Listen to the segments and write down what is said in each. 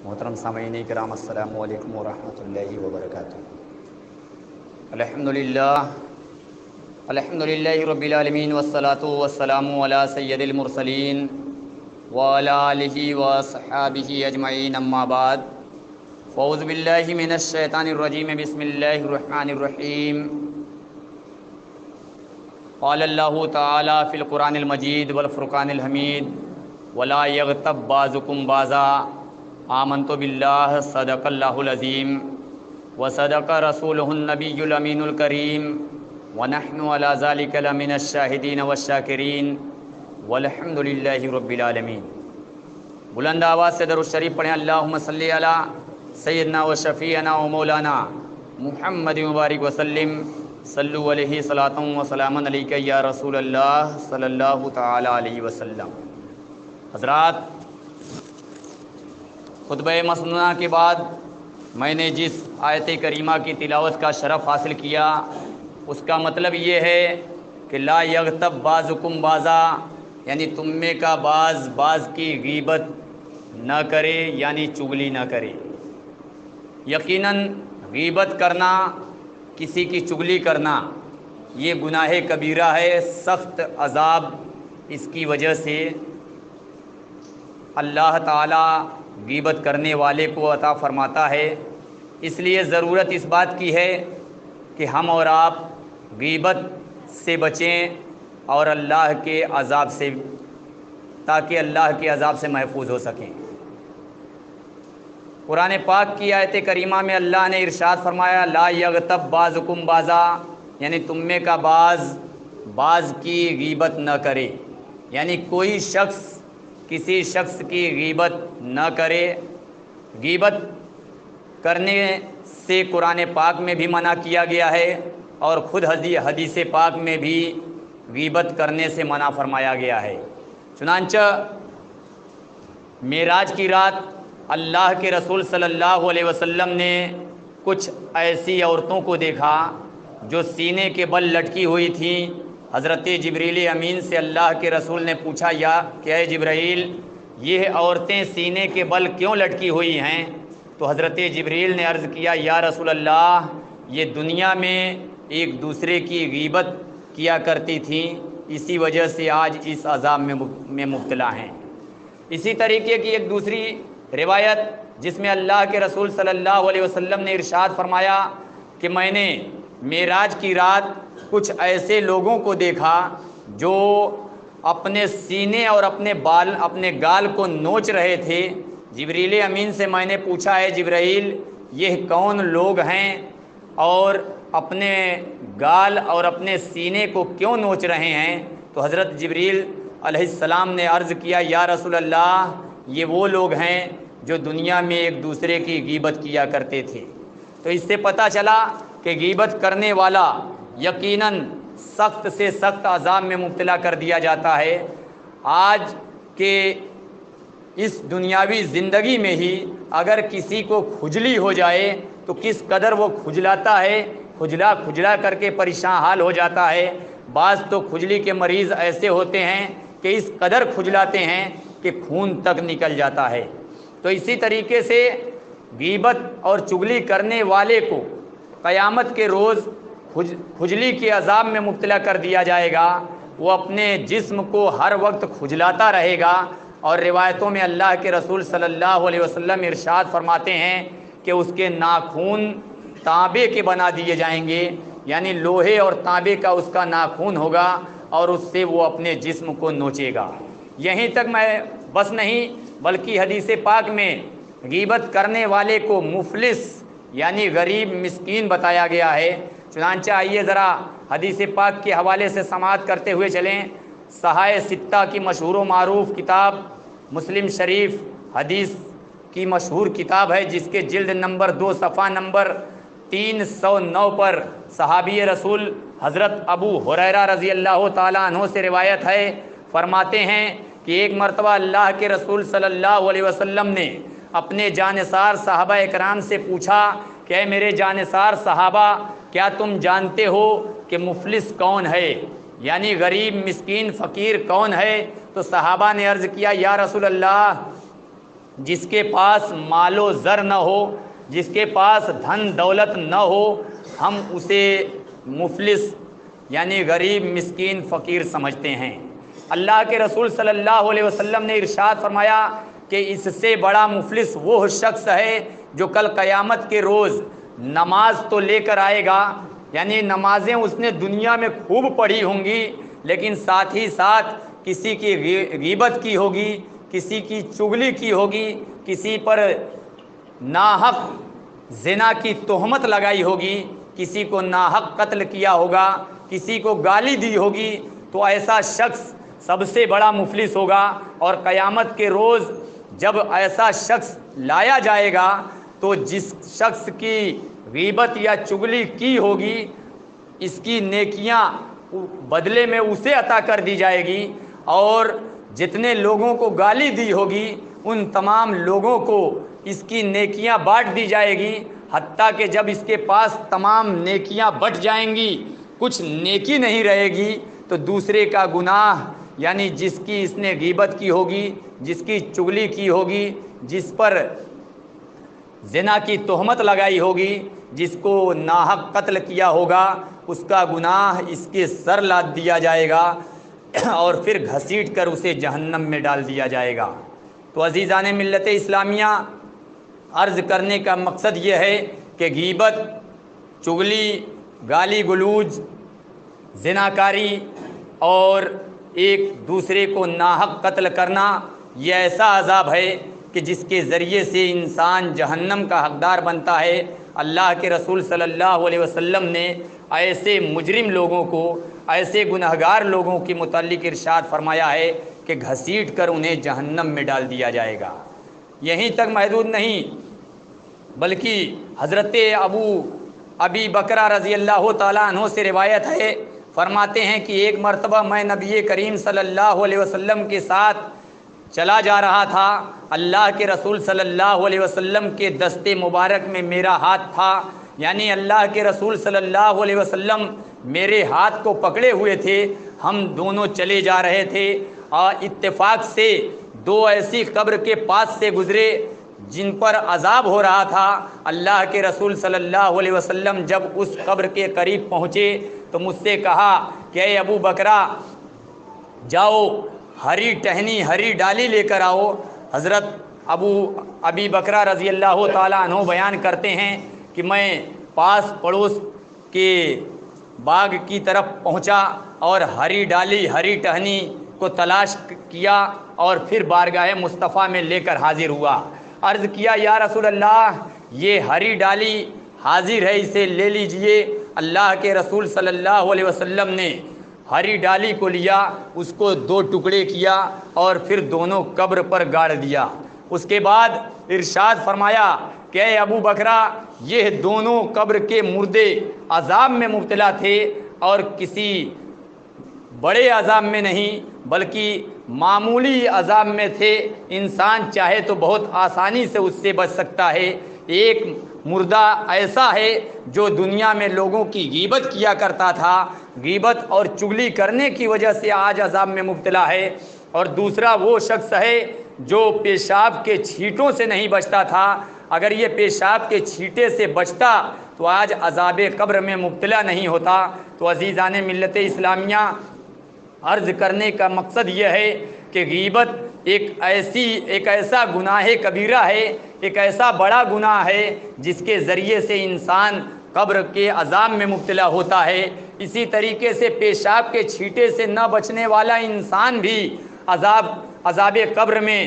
محترم سامعین کرام، السلام علیکم ورحمۃ اللہ وبرکاتہ۔ الحمد للہ رب العالمین، والصلاة والسلام علی سید المرسلین وعلی آلہ وصحابہ اجمعین، اما بعد، فاعوذ باللہ من الشیطان الرجیم، بسم اللہ الرحمن الرحیم۔ قال اللہ تعالی فی القرآن المجید والفرقان الحمید، ولا یغتب بعضکم بعضا، آمنت باللہ، صدق اللہ العظیم، وصدق رسولہ النبی الامین الکریم، ونحن علی ذلک لمن الشاہدین والشاکرین، والحمد للہ رب العالمین۔ بلند آواز سے درود شریف پڑھیں، اللہم صلی علی سیدنا و شفیعنا و مولانا محمد مبارک وسلم، صلو علیہ صلاۃ و سلام علیک یا رسول اللہ صلی اللہ تعالی علیہ وسلم۔ حضرات، خطبہ مسنونہ کے بعد میں نے جس آیت کریمہ کی تلاوت کا شرف حاصل کیا، اس کا مطلب یہ ہے کہ لا یغتب بعضکم بعضا، یعنی تم میں کا بعض کی غیبت نہ کرے، یعنی چغلی نہ کرے۔ یقیناً غیبت کرنا، کسی کی چغلی کرنا، یہ گناہ کبیرہ ہے، سخت عذاب اس کی وجہ سے اللہ تعالی غیبت کرنے والے کو عطا فرماتا ہے۔ اس لیے ضرورت اس بات کی ہے کہ ہم اور آپ غیبت سے بچیں اور اللہ کے عذاب سے، تاکہ اللہ کے عذاب سے محفوظ ہو سکیں۔ قرآن پاک کی آیت کریمہ میں اللہ نے ارشاد فرمایا، لا یغتب بعضکم بعضا، یعنی تم میں کا بعض کی غیبت نہ کرے، یعنی کوئی شخص کسی شخص کی غیبت نہ کرے۔ غیبت کرنے سے قرآن پاک میں بھی منع کیا گیا ہے، اور خود حدیث پاک میں بھی غیبت کرنے سے منع فرمایا گیا ہے۔ چنانچہ معراج کی رات اللہ کے رسول صلی اللہ علیہ وسلم نے کچھ ایسی عورتوں کو دیکھا جو سینے کے بل لٹکی ہوئی تھیں۔ حضرت جبریل امین سے اللہ کے رسول نے پوچھا، کہ اے جبرائیل، یہ عورتیں سینے کے بل کیوں لٹکی ہوئی ہیں؟ تو حضرت جبریل نے عرض کیا، یا رسول اللہ، یہ دنیا میں ایک دوسرے کی غیبت کیا کرتی تھیں، اسی وجہ سے آج اس عذاب میں مبتلا ہیں۔ اسی طریقے کی ایک دوسری روایت جس میں اللہ کے رسول صلی اللہ علیہ وسلم نے ارشاد فرمایا کہ میں نے معراج کی رات کچھ ایسے لوگوں کو دیکھا جو اپنے سینے اور اپنے گال کو نوچ رہے تھے۔ جبریل امین سے میں نے پوچھا، ہے جبرائیل، یہ کون لوگ ہیں اور اپنے گال اور اپنے سینے کو کیوں نوچ رہے ہیں؟ تو حضرت جبریل علیہ السلام نے عرض کیا، یا رسول اللہ، یہ وہ لوگ ہیں جو دنیا میں ایک دوسرے کی غیبت کیا کرتے تھے۔ تو اس سے پتہ چلا کہ غیبت کرنے والا یقیناً سخت سے سخت عذاب میں مبتلا کر دیا جاتا ہے۔ آج کے اس دنیاوی زندگی میں ہی اگر کسی کو کھجلی ہو جائے تو کس قدر وہ کھجلاتا ہے، کھجلا کر کے پریشان حال ہو جاتا ہے۔ بعض تو کھجلی کے مریض ایسے ہوتے ہیں کہ اس قدر کھجلاتے ہیں کہ خون تک نکل جاتا ہے۔ تو اسی طریقے سے غیبت اور چغلی کرنے والے کو قیامت کے روز کھجلی کے عذاب میں مبتلا کر دیا جائے گا۔ وہ اپنے جسم کو ہر وقت کھجلاتا رہے گا، اور روایتوں میں اللہ کے رسول صلی اللہ علیہ وسلم ارشاد فرماتے ہیں کہ اس کے ناخون تانبے کے بنا دیے جائیں گے، یعنی لوہے اور تانبے کا اس کا ناخون ہوگا، اور اس سے وہ اپنے جسم کو نوچے گا۔ یہیں تک میں بس نہیں، بلکہ حدیث پاک میں غیبت کرنے والے کو مفلس یعنی غریب مسکین بتایا گیا ہے۔ چنانچہ آئیے ذرا حدیث پاک کے حوالے سے سماعت کرتے ہوئے چلیں۔ صحائح ستہ کی مشہور و معروف کتاب مسلم شریف حدیث کی مشہور کتاب ہے، جس کے جلد نمبر 2 صفحہ نمبر 309 پر صحابی رسول حضرت ابو ہریرہ رضی اللہ تعالیٰ عنہ سے روایت ہے، فرماتے ہیں کہ ایک مرتبہ اللہ کے رسول صلی اللہ علیہ وسلم نے اپنے جانثار صحابہ اکرام سے پوچھا کہ اے میرے جانثار صحابہ، کیا تم جانتے ہو کہ مفلس کون ہے، یعنی غریب مسکین فقیر کون ہے؟ تو صحابہ نے عرض کیا، یا رسول اللہ، جس کے پاس مال و زر نہ ہو، جس کے پاس دھن دولت نہ ہو، ہم اسے مفلس یعنی غریب مسکین فقیر سمجھتے ہیں۔ اللہ کے رسول صلی اللہ علیہ وسلم نے ارشاد فرمایا کہ اس سے بڑا مفلس وہ شخص ہے جو کل قیامت کے روز نماز تو لے کر آئے گا، یعنی نمازیں اس نے دنیا میں خوب پڑھی ہوں گی، لیکن ساتھ ہی ساتھ کسی کی غیبت کی ہوگی، کسی کی چغلی کی ہوگی، کسی پر ناحق زنا کی تہمت لگائی ہوگی، کسی کو ناحق قتل کیا ہوگا، کسی کو گالی دی ہوگی، تو ایسا شخص سب سے بڑا مفلس ہوگا۔ اور قیامت کے روز جب ایسا شخص لایا جائے گا تو جس شخص کی غیبت یا چغلی کی ہوگی، اس کی نیکیاں بدلے میں اسے عطا کر دی جائے گی، اور جتنے لوگوں کو گالی دی ہوگی ان تمام لوگوں کو اس کی نیکیاں بانٹ دی جائے گی، حتیٰ کہ جب اس کے پاس تمام نیکیاں بٹ جائیں گی، کچھ نیکی نہیں رہے گی، تو دوسرے کا گناہ یعنی جس کی اس نے غیبت کی ہوگی، جس کی چغلی کی ہوگی، جس پر زنا کی تہمت لگائی ہوگی، جس کو ناحق قتل کیا ہوگا، اس کا گناہ اس کے سر لاد دیا جائے گا اور پھر گھسیٹ کر اسے جہنم میں ڈال دیا جائے گا۔ تو عزیزان ملت اسلامیہ، عرض کرنے کا مقصد یہ ہے کہ غیبت، چغلی، گالی گلوج، زناکاری اور ایک دوسرے کو ناحق قتل کرنا یہ ایسا عذاب ہے کہ جس کے ذریعے سے انسان جہنم کا حقدار بنتا ہے۔ اللہ کے رسول صلی اللہ علیہ وسلم نے ایسے مجرم لوگوں کو، ایسے گنہگار لوگوں کے متعلق ارشاد فرمایا ہے کہ گھسیٹ کر انہیں جہنم میں ڈال دیا جائے گا۔ یہیں تک محدود نہیں، بلکہ حضرت ابی بکرہ رضی اللہ تعالیٰ عنہ سے روایت ہے، فرماتے ہیں کہ ایک مرتبہ میں نبی کریم صلی اللہ علیہ وسلم کے ساتھ چلا جا رہا تھا، اللہ کے رسول صلی اللہ علیہ وسلم کے دست مبارک میں میرا ہاتھ تھا، یعنی اللہ کے رسول صلی اللہ علیہ وسلم میرے ہاتھ کو پکڑے ہوئے تھے، ہم دونوں چلے جا رہے تھے، اور اتفاق سے دو ایسی قبر کے پاس سے گزرے جن پر عذاب ہو رہا تھا۔ اللہ کے رسول صلی اللہ علیہ وسلم جب اس قبر کے قریب پہنچے تو مجھ سے کہا کہ اے ابو بکرہ، جاؤ ہری ٹہنی، ہری ڈالی لے کر آؤ۔ حضرت ابی بکرہ رضی اللہ تعالیٰ عنہ بیان کرتے ہیں کہ میں پاس پڑوس کے باغ کی طرف پہنچا اور ہری ڈالی، ہری ٹہنی کو تلاش کیا اور پھر بارگاہ مصطفیٰ میں لے کر حاضر ہوا۔ عرض کیا یا رسول اللہ، یہ ہری ڈالی حاضر ہے، اسے لے لیجئے۔ اللہ کے رسول صلی اللہ علیہ وسلم نے ہری ڈالی کو لیا، اس کو دو ٹکڑے کیا اور پھر دونوں قبر پر گاڑ دیا۔ اس کے بعد ارشاد فرمایا کہ اے ابو بکرہ، یہ دونوں قبر کے مردے عذاب میں مبتلا تھے، اور کسی بڑے عذاب میں نہیں بلکہ معمولی عذاب میں تھے۔ انسان چاہے تو بہت آسانی سے اس سے بچ سکتا ہے۔ ایک مردہ ایسا ہے جو دنیا میں لوگوں کی غیبت کیا کرتا تھا، غیبت اور چغلی کرنے کی وجہ سے آج عذاب میں مبتلا ہے، اور دوسرا وہ شخص ہے جو پیشاب کے چھینٹوں سے نہیں بچتا تھا۔ اگر یہ پیشاب کے چھینٹے سے بچتا تو آج عذاب قبر میں مبتلا نہیں ہوتا۔ تو عزیزان ملت اسلامیہ، عرض کرنے کا مقصد یہ ہے کہ غیبت ایک ایسا گناہ کبیرہ ہے، ایک ایسا بڑا گناہ ہے جس کے ذریعے سے انسان قبر کے عذاب میں مبتلا ہوتا ہے۔ اسی طریقے سے پیشاب کے چھینٹے سے نہ بچنے والا انسان بھی عذاب قبر میں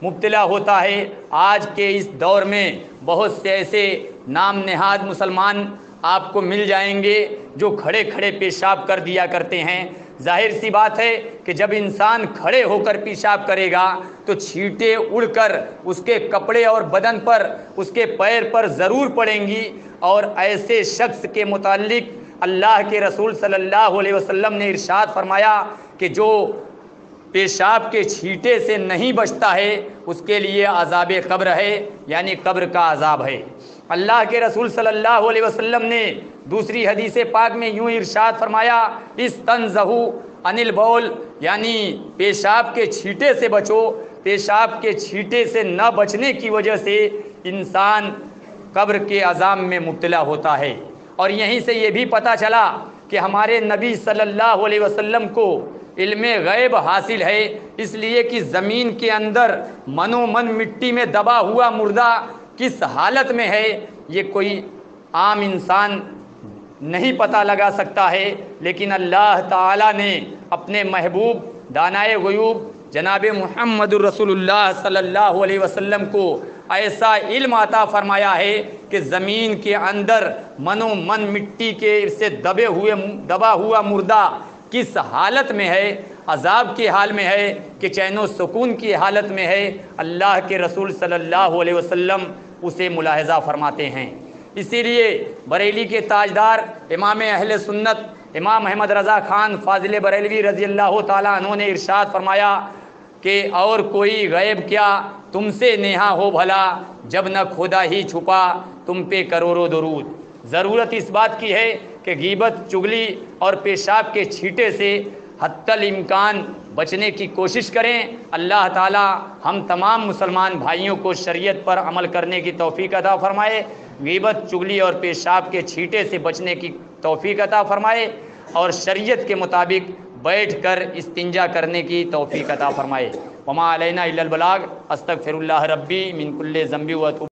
مبتلا ہوتا ہے۔ آج کے اس دور میں بہت سے ایسے نام نہاد مسلمان آپ کو مل جائیں گے جو کھڑے کھڑے پیشاب کر دیا کرتے ہیں۔ ظاہر سی بات ہے کہ جب انسان کھڑے ہو کر پیشاب کرے گا تو چھینٹے اڑ کر اس کے کپڑے اور بدن پر، اس کے پیر پر ضرور پڑیں گی، اور ایسے شخص کے متعلق اللہ کے رسول صلی اللہ علیہ وسلم نے ارشاد فرمایا کہ جو پیشاب کے چھینٹے سے نہیں بچتا ہے اس کے لیے عذاب قبر ہے، یعنی قبر کا عذاب ہے۔ اللہ کے رسول صلی اللہ علیہ وسلم نے دوسری حدیث پاک میں یوں ارشاد فرمایا، استنزہوا عن البول، یعنی پیشاب کے چھینٹے سے بچو، پیشاب کے چھینٹے سے نہ بچنے کی وجہ سے انسان قبر کے عذاب میں مبتلا ہوتا ہے۔ اور یہیں سے یہ بھی پتہ چلا کہ ہمارے نبی صلی اللہ علیہ وسلم کو علم غیب حاصل ہے، اس لیے کہ زمین کے اندر منو من مٹی میں دبا ہوا مردہ کس حالت میں ہے یہ کوئی عام انسان نہیں پتہ لگا سکتا ہے، لیکن اللہ تعالیٰ نے اپنے محبوب دانائے غیوب جناب محمد الرسول اللہ صلی اللہ علیہ وسلم کو ایسا علم عطا فرمایا ہے کہ زمین کے اندر منو من مٹی کے سے دبا ہوا مردہ کس حالت میں ہے، عذاب کی حال میں ہے کہ چین و سکون کی حالت میں ہے، اللہ کے رسول صلی اللہ علیہ وسلم اسے ملاحظہ فرماتے ہیں۔ اسی لیے بریلی کے تاجدار امام اہل سنت امام احمد رضا خان فاضل بریلوی رضی اللہ تعالیٰ عنہ نے ارشاد فرمایا کہ اور کوئی غیب کیا تم سے نیہا ہو بھلا، جب نہ خدا ہی چھپا تم پہ کروڑوں درود۔ ضرورت اس بات کی ہے کہ غیبت، چغلی اور پیشاب کے چھینٹے سے حتی الامکان بچنے کی کوشش کریں۔ اللہ تعالی ہم تمام مسلمان بھائیوں کو شریعت پر عمل کرنے کی توفیق عطا فرمائے، غیبت، چغلی اور پیشاب کے چھینٹے سے بچنے کی توفیق عطا فرمائے، اور شریعت کے مطابق بیٹھ کر استنجا کرنے کی توفیق عطا فرمائے۔ وما علینا الا البلاغ، استغفر اللہ ربی من کل ذنب و اتوب